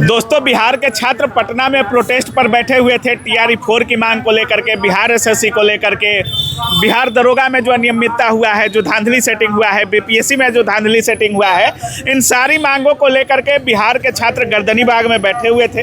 दोस्तों, बिहार के छात्र पटना में प्रोटेस्ट पर बैठे हुए थे टीआरई 4 की मांग को लेकर के, बिहार एसएससी को लेकर के, बिहार दरोगा में जो अनियमितता हुआ है, जो धांधली सेटिंग हुआ है, बीपीएससी में जो धांधली सेटिंग हुआ है, इन सारी मांगों को लेकर के बिहार के छात्र गर्दनी बाग में बैठे हुए थे।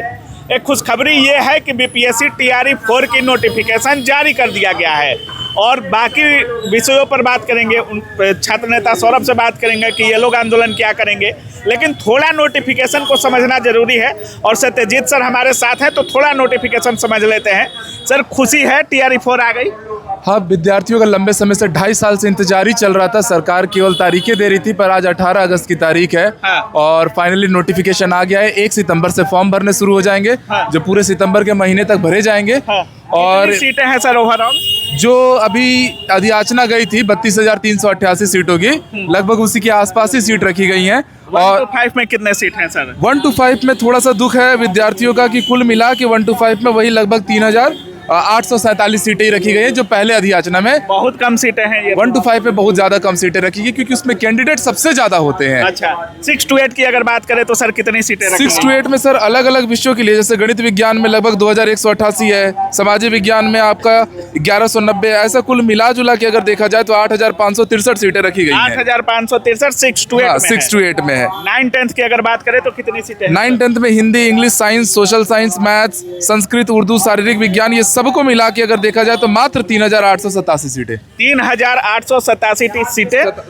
एक खुशखबरी ये है कि बीपीएससी टीआरई 4 की नोटिफिकेशन जारी कर दिया गया है और बाकी विषयों पर बात करेंगे। छात्र नेता सौरभ से बात करेंगे कि ये लोग आंदोलन क्या करेंगे, लेकिन थोड़ा नोटिफिकेशन को समझना जरूरी है। और सत्यजीत सर हमारे साथ हैं, तो थोड़ा नोटिफिकेशन समझ लेते हैं। सर, खुशी है टीआरई 4 आ गई? हाँ, विद्यार्थियों का लंबे समय से 2.5 साल से इंतजार ही चल रहा था। सरकार केवल तारीखें दे रही थी, पर आज 18 अगस्त की तारीख है। हाँ। और फाइनली नोटिफिकेशन आ गया है। 1 सितंबर से फॉर्म भरने शुरू हो जाएंगे। हाँ। जो पूरे सितंबर के महीने तक भरे जाएंगे। हाँ। और सीटें हैं सर ओवरऑल? जो अभी अधियाचना गई थी 32,388 सीटों की, लगभग उसी के आसपास ही सीट रखी गई हैं। 1 to 5 में कितने सीट हैं सर? 1 to 5 में थोड़ा सा दुख है विद्यार्थियों का कि कुल मिला के 1 to 5 में वही लगभग 3,847 सीटें ही रखी गई हैं, जो पहले अधियाचना में। बहुत कम सीटें हैं ये। 1 to 5 में बहुत ज्यादा कम सीटें रखी गई, क्योंकि उसमें कैंडिडेट सबसे ज्यादा होते हैं। अच्छा, 6 to 8 की अगर बात करें तो सर कितनी सीटें रखी 6 to 8 में सर अलग अलग विषयों के लिए, जैसे गणित विज्ञान में लगभग 2188 है, सामाजिक विज्ञान में आपका 1190, ऐसा कुल मिला जुला के अगर देखा जाए तो 8,563 सीटें रखी गई हैं। 8,563 6 to 8 हाँ, में 6 to 8 में है। 9-10 की अगर बात करें तो कितनी सीटें हैं? 9-10 में Hindi, English, science, social science, maths, Sanskrit, Urdu, शारीरिक विज्ञान, ये सबको मिला के अगर देखा जाए तो मात्र 3,887 सीटें। 3,887 सीटें,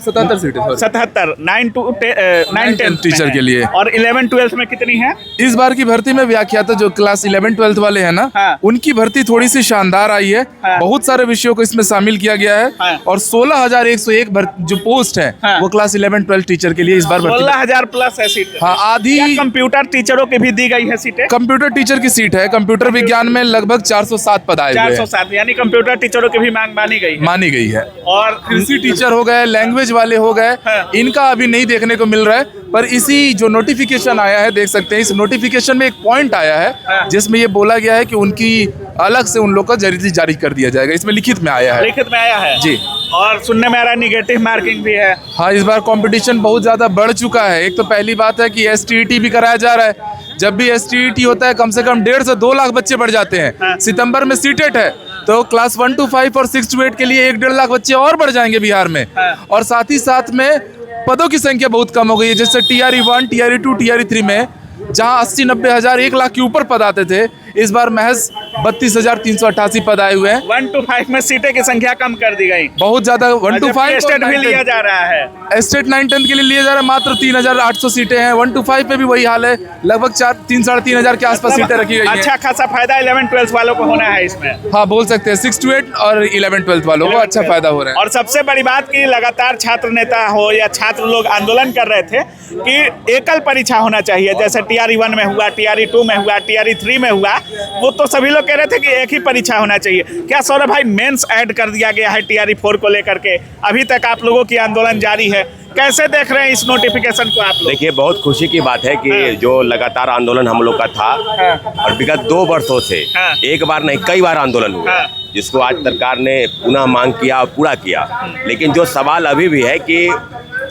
77 सीटें 77 9 to 10 टीचर के लिए। और 11-12 में कितनी है? इस बार की भर्ती में व्याख्याता जो क्लास 11-12 वाले हैं ना, हाँ। उनकी भर्ती थोड़ी सी शानदार आई है। हाँ। बहुत सारे विषयों को इसमें शामिल किया गया है। हाँ। और 16,101 जो पोस्ट है, हाँ। वो क्लास 11-12 टीचर के लिए इस बार भर्ती। 16,000 प्लस है सीट। हाँ, आधी कंप्यूटर टीचरों की भी दी गई है सीटें? कंप्यूटर टीचर की सीट है। कंप्यूटर विज्ञान में लगभग 407 पद आए हुए हैं। 407, यानी कंप्यूटर टीचरों की भी मांग मानी गई है। और कृषि टीचर हो गए, लैंग्वेज वाले हो गए, हाँ। इनका अभी नहीं देखने को मिल रहा है। पर इसी जो नोटिफिकेशन आया है, देख सकते हैं इस नोटिफिकेशन में एक पॉइंट आया है, हाँ। जिसमें ये बोला गया है कि उनकी अलग से उन लोग का जारी कर दिया जाएगा। इसमें लिखित में आया है। लिखित में आया है जी। और सुनने में आ रहा है निगेटिव मार्किंग भी है। हाँ, इस बार कंपटीशन बहुत ज्यादा बढ़ चुका है। एक तो पहली बात है कि STET भी कराया जा रहा है। जब भी STET होता है, कम से कम 1.5 से 2 लाख बच्चे बढ़ जाते हैं। हाँ। सितंबर में CTET है, तो क्लास 1 to 5 और 6 to 8 के लिए 1.5 लाख बच्चे और बढ़ जाएंगे बिहार में। हाँ। और साथ ही साथ में पदों की संख्या बहुत कम हो गई है। जैसे TRE 1, TRE 2, TRE 3 में जहां 80-90 हजार 1 लाख के ऊपर पद आते थे, इस बार महज 32,388 पद आए हुए हैं। 1 to 5 में सीटें की संख्या कम कर दी गई। बहुत ज्यादा। 1 to 5 स्टेट भी लिया जा रहा है। स्टेट 9-10 के लिए लिया जा रहा है। मात्र 3,800 सीटें हैं। 1 to 5 पे भी वही हाल है, लगभग 3-3.5 हजार के आसपास सीटें रखी गई हैं। अच्छा खासा फायदा 11-12 वालों को होना है इसमें। हाँ, बोल सकते हैं 6 to 8 और 11-12 वालों को अच्छा फायदा हो रहा है। और सबसे बड़ी बात की लगातार छात्र नेता हो या छात्र लोग आंदोलन कर रहे थे कि एकल परीक्षा होना चाहिए, जैसे TRE 1 में हुआ, TRE 2 में हुआ, TRE 3 में हुआ। वो तो सभी लोग कह रहे थे कि एक ही परीक्षा होना चाहिए। क्या सौरभ भाई मेंस ऐड कर दिया गया है TRE 4 को लेकर के? अभी तक आप लोगों की आंदोलन जारी है, कैसे देख रहे हैं इस नोटिफिकेशन को आप लोग? देखिए, बहुत खुशी की बात है कि हाँ। जो लगातार आंदोलन हम लोग का था, हाँ। और विगत 2 वर्षों से हाँ। एक बार नहीं कई बार आंदोलन हुआ, हाँ। जिसको आज सरकार ने पुनः मांग किया और पूरा किया। लेकिन जो सवाल अभी भी है कि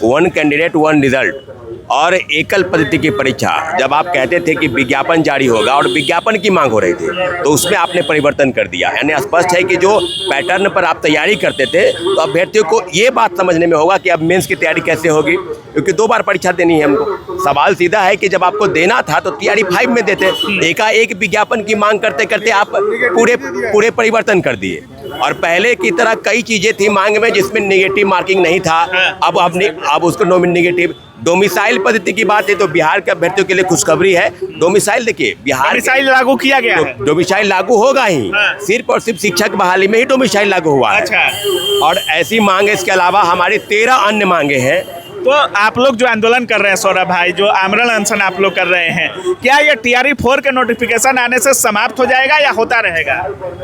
1 कैंडिडेट 1 रिजल्ट और एकल पद्धति की परीक्षा, जब आप कहते थे कि विज्ञापन जारी होगा और विज्ञापन की मांग हो रही थी, तो उसमें आपने परिवर्तन कर दिया। यानी स्पष्ट है कि जो पैटर्न पर आप तैयारी करते थे, तो अभ्यर्थियों को ये बात समझने में होगा कि अब मेंस की तैयारी कैसे होगी, क्योंकि 2 बार परीक्षा देनी है हमको। सवाल सीधा है कि जब आपको देना था तो TRE 5 में देते, एकाएक विज्ञापन की मांग करते करते आप पूरे परिवर्तन कर दिए। और पहले की तरह कई चीजें थी मांग में जिसमें नेगेटिव मार्किंग नहीं था, अब उसको नेगेटिव डोमिसाइल पद्धति की बात है, तो बिहार के अभ्यर्थियों के लिए खुशखबरी है। डोमिसाइल, देखिए बिहार डोमिसाइल लागू किया गया है। डोमिसाइल लागू होगा ही। हाँ। सिर्फ और सिर्फ शिक्षक बहाली में ही डोमिसाइल लागू हुआ है। अच्छा। और ऐसी मांग है, इसके अलावा हमारी 13 अन्य मांगे हैं। तो आप लोग जो आंदोलन कर रहे हैं सौरभ भाई, जो आमरण अनशन आप लोग कर रहे हैं, क्या ये TRE 4 के नोटिफिकेशन आने से समाप्त हो जाएगा या होता रहेगा?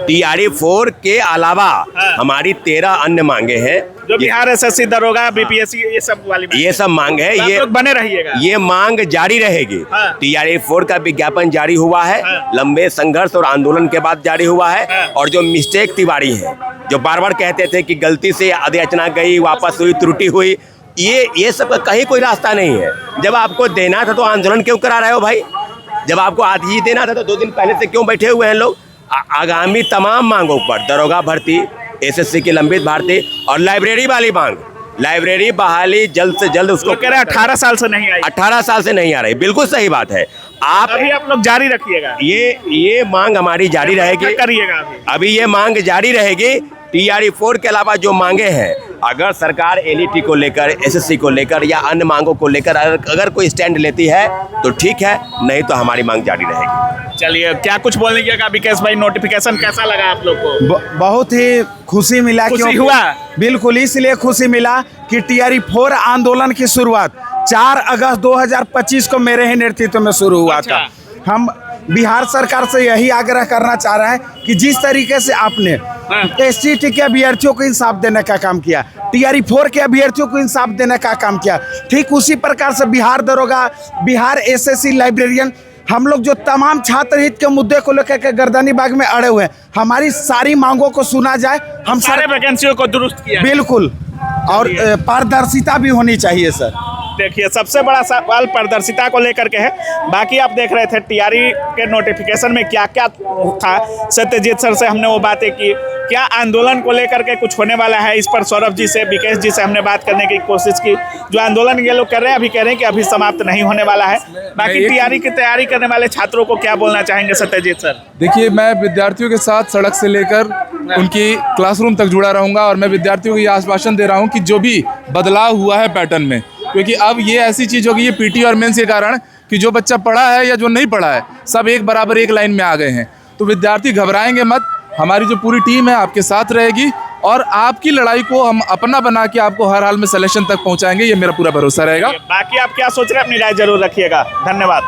TRE 4 के अलावा हाँ। हमारी 13 अन्य मांगे हैं, जो बिहार SSC, दरोगा, BPSC, ये सब वाली ये सब मांग है। आप लोग बने रहिएगा, ये मांग जारी रहेगी। हाँ। TRE 4 का विज्ञापन जारी हुआ है, हाँ। लंबे संघर्ष और आंदोलन के बाद जारी हुआ है। हाँ। और जो मिस्टेक तिवारी है, जो बार बार कहते थे कि गलती से अधियाचना गई, वापस हुई, त्रुटि हुई, ये सब का कहीं कोई रास्ता नहीं है। जब आपको देना था तो आंदोलन क्यों करा रहे हो भाई? जब आपको आज ही देना था तो 2 दिन पहले से क्यों बैठे हुए हैं लोग? आगामी तमाम मांगों पर, दरोगा भर्ती, एसएससी की लंबित भर्ती और लाइब्रेरी वाली मांग, लाइब्रेरी बहाली जल्द से जल्द उसको कह रहे 18 साल से नहीं आई। 18 साल से नहीं आ रही, बिल्कुल सही बात है। अभी आप लोग जारी रखिएगा, ये मांग हमारी जारी रहेगी, क्या करिएगा अभी ये मांग जारी रहेगी। टीआरई 4 के अलावा जो मांगे हैं, अगर सरकार एलईटी को लेकर, एसएससी को लेकर या अन्य मांगों को लेकर अगर कोई स्टैंड लेती है तो ठीक है, नहीं तो हमारी मांग जारी रहेगी। चलिए, क्या कुछ बोलने का विकेश भाई, नोटिफिकेशन कैसा लगा आप लोग को? बहुत ही खुशी मिला। खुशी क्योंकि हुआ? बिल्कुल, इसलिए खुशी मिला कि टीआरई 4 आंदोलन की शुरुआत 4 अगस्त 2025 को मेरे ही नेतृत्व में शुरू हुआ अच्छा। था। हम बिहार सरकार से यही आग्रह करना चाह रहे हैं कि जिस तरीके से आपने एसटी के अभ्यर्थियों को इंसाफ देने का काम किया, टीआरई 4 के अभ्यर्थियों को इंसाफ देने का काम किया, ठीक उसी प्रकार से बिहार दरोगा, बिहार एसएससी, लाइब्रेरियन, हम लोग जो तमाम छात्र हित के मुद्दे को लेकर के गर्दनी बाग में अड़े हुए हैं, हमारी सारी मांगों को सुना जाए। हम सारे वैकेंसियों को दुरुस्त किया। बिल्कुल, और पारदर्शिता भी होनी चाहिए सर। देखिए, सबसे बड़ा सवाल पारदर्शिता को लेकर के है। बाकी आप देख रहे थे टीआरई के नोटिफिकेशन में क्या क्या था। सत्यजीत सर से हमने वो बातें की, क्या आंदोलन को लेकर के कुछ होने वाला है, इस पर सौरभ जी से, विकेश जी से हमने बात करने की कोशिश की। जो आंदोलन ये लोग कर रहे हैं, अभी कह रहे हैं कि अभी समाप्त नहीं होने वाला है। बाकी टीआरई की तैयारी करने वाले छात्रों को क्या बोलना चाहेंगे सत्यजीत सर? देखिए, मैं विद्यार्थियों के साथ सड़क से लेकर उनकी क्लासरूम तक जुड़ा रहूंगा और मैं विद्यार्थियों को ये आश्वासन दे रहा हूं कि जो भी बदलाव हुआ है पैटर्न में, क्योंकि अब ये ऐसी चीज़ होगी, ये पीटी और मेंस के कारण, कि जो बच्चा पढ़ा है या जो नहीं पढ़ा है, सब एक बराबर एक लाइन में आ गए हैं। तो विद्यार्थी घबराएंगे मत, हमारी जो पूरी टीम है आपके साथ रहेगी और आपकी लड़ाई को हम अपना बना के आपको हर हाल में सिलेक्शन तक पहुंचाएंगे, ये मेरा पूरा भरोसा रहेगा। बाकी आप क्या सोच रहे हैं, अपनी राय जरूर रखिएगा। धन्यवाद।